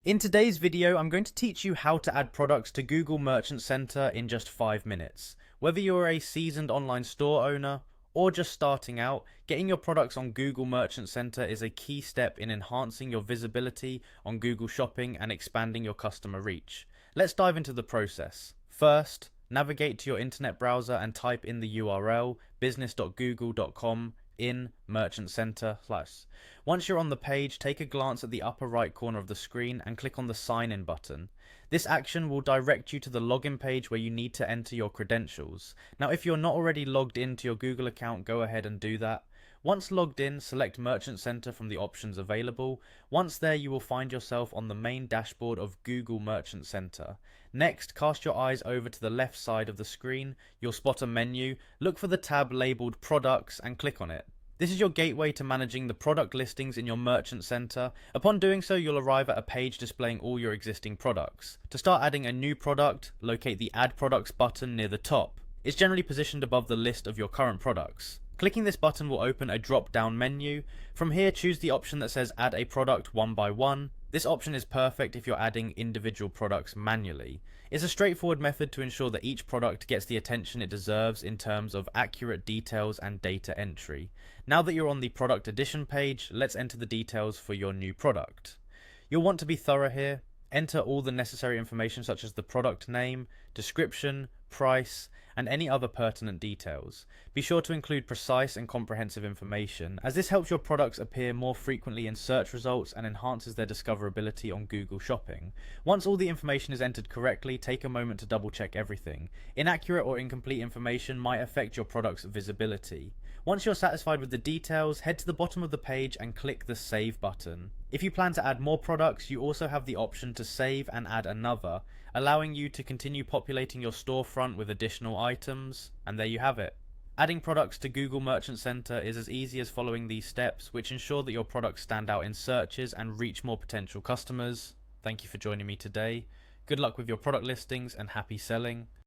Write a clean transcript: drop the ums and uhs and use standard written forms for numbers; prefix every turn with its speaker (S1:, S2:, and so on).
S1: In today's video, I'm going to teach you how to add products to Google Merchant Center in just 5 minutes. Whether you're a seasoned online store owner or just starting out, getting your products on Google Merchant Center is a key step in enhancing your visibility on Google Shopping and expanding your customer reach. Let's dive into the process. First, navigate to your internet browser and type in the URL business.google.com in Merchant Center. Once you're on the page, take a glance at the upper right corner of the screen and click on the sign in button. This action will direct you to the login page where you need to enter your credentials. Now, if you're not already logged into your Google account, go ahead and do that. Once logged in, select Merchant Center from the options available. Once there, you will find yourself on the main dashboard of Google Merchant Center. Next, cast your eyes over to the left side of the screen. You'll spot a menu. Look for the tab labeled Products and click on it. This is your gateway to managing the product listings in your Merchant Center. Upon doing so, you'll arrive at a page displaying all your existing products. To start adding a new product, locate the Add Products button near the top. It's generally positioned above the list of your current products. Clicking this button will open a drop-down menu. From here, choose the option that says Add a product one by one. This option is perfect if you're adding individual products manually. It's a straightforward method to ensure that each product gets the attention it deserves in terms of accurate details and data entry. Now that you're on the product addition page, let's enter the details for your new product. You'll want to be thorough here. Enter all the necessary information such as the product name, description, price, and any other pertinent details. Be sure to include precise and comprehensive information, as this helps your products appear more frequently in search results and enhances their discoverability on Google Shopping. Once all the information is entered correctly, take a moment to double check everything. Inaccurate or incomplete information might affect your product's visibility. Once you're satisfied with the details, head to the bottom of the page and click the Save button. If you plan to add more products, you also have the option to save and add another, allowing you to continue populating your storefront with additional items, and there you have it. Adding products to Google Merchant Center is as easy as following these steps, which ensure that your products stand out in searches and reach more potential customers. Thank you for joining me today. Good luck with your product listings and happy selling.